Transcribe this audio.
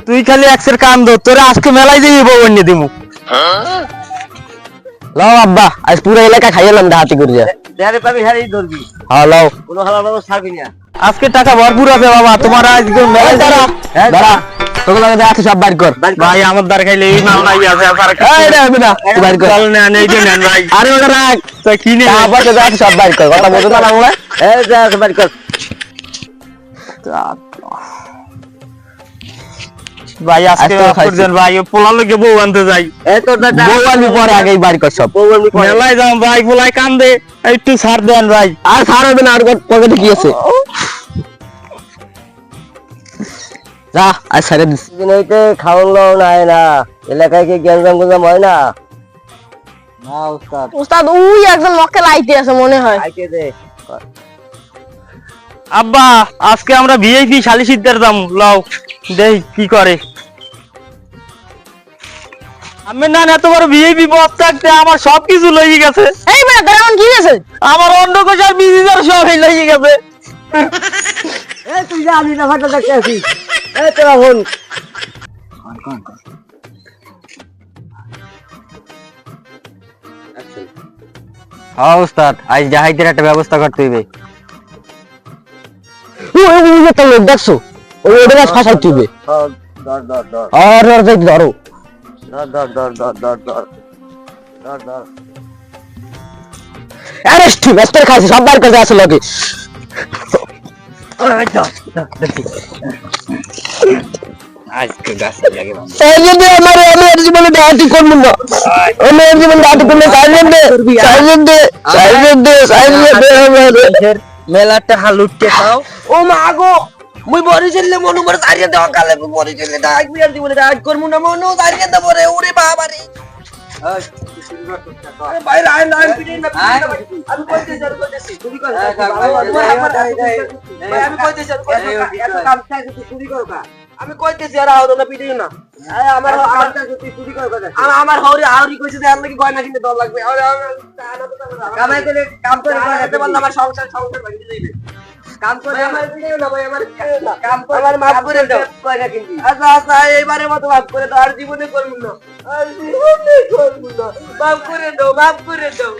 তুই খালি একসের কান দো, তোরে আজকে মেলায় যাই বউ এনে দিমু। লাও আব্বা, আজ পুরো এলাকা খাইলাম ডাহাতি করে যা। দেয়ারে পাবি হারেই ধরবি, হ্যাঁ লাও। কোনো হালা বাবু ছাড়বি না। আজকে টাকা ভরপুর আছে বাবা, তোমার আজকে মেলায় দাঁড়া হ্যাঁ, দাঁড়া, তোকে লাগে দেখাচ্ছি সব বাইর কর। ভাই আমার দ্বার খাইলে এই মাল নাই আছে আর এই রে হবে না, তুই বাইর কর। চল নেন এই যে নেন ভাই। আরে ওটা রাখ, তা কি নে আব্বা তো দেখাচ্ছি সব বাইর কর, কথা বলতে না বাংলা। এই যা বাড়ি কর। ভাই আজকে আজকে অফার দেন ভাই, ও পোলা লোকে বউ আনতে যাই। এই তোর দা বউ আনবি পরে, আগেই বাইর কর সব। বউ আমি পরে। মেলায় যাম ভাই, পোলায় কান্দে, একটু ছাড় দেন ভাই। আর ছাড় হবে না, আর পকেটে কি আছে যা, আজ ছেড়ে দিস। দিন হইতে খাওন লও নাই না, এলাকায় কি গ্যাঞ্জাম গুঞ্জাম হয় না? না উস্তাদ, উস্তাদ ওই একজন মক্কেল আইতে আছে মনে হয়। আইতে দে। আব্বা আজকে আমরা ভিআইপি শালিশিদ্দার দাম লও, দেই কি করে। আমি না এত বড় ভিআইপি বস থাকতে আমার সবকিছু লইয়ে গেছে। এই বেটা তোর এমন কি হয়েছে? আমার অন্য কোষার বিজিদার সব লইয়ে গেছে। এই তুই যা, আমি না ফাটা দেখতে আছি। এই তোরা হন। হ্যাঁ উস্তাদ, আজ জাহাজের একটা ব্যবস্থা করতে হইবে। ওই যে তো লোক দেখছো, ওই ওদের কাছে ফাঁসাইতে হইবে। ধর ধর ধর আর আর দেখ ধরো। ধর ধর ধর ধর ধর ধর ধর ধর। অ্যারেস্ট ব্যস্ত খাইছে, সব বাইর করে আসলে লোকে। আজকে গাছ লাগে এই যে আমার আমি এর জীবনে ডাহাতি করব না, আমি এর জীবনে ডাহাতি করব না। সাইলেন্ট দে, সাইলেন্ট দে, সাইলেন্ট দে, সাইলেন্ট দে। মেলাটা হালুটকে খাও। ও মা গো, মুই বড়ি চললে মনু বড় দাঁড়িয়ে দেওয়া কালে বড়ি চললে ডাক বিয়ার দিবলে ডাক করমু না মনু দাঁড়িয়ে দেব রে। ওরে বাবা রে, আরে বাইরে আয় না, আমি পিটিয়ে না, আমি কইতেছি আর কইতেছি চুরি কর। আমি কইতেছি আর এত কাম চাই তুই চুরি কর কা? আমি কইতেছি আর আও না পিটিয়ে না। আমার কাম চাই তুই চুরি কর কথা। আমার হৌরি আউরি কইছে যে আর লাগি গয়না কিনতে দর লাগবে। আরে কামাই করে কাম করে এতে বল আমার সংসার ভাঙি যাইবে। কাম করে আমার ভিডিও না ভাই, আমার কাম করে আমার মাফ করে দাও কয়না কিনবি। আচ্ছা আচ্ছা এইবারে মত মাফ করে দাও, আর জীবনে করব না, আর জীবনে করব না, মাফ করে দাও, মাফ করে দাও।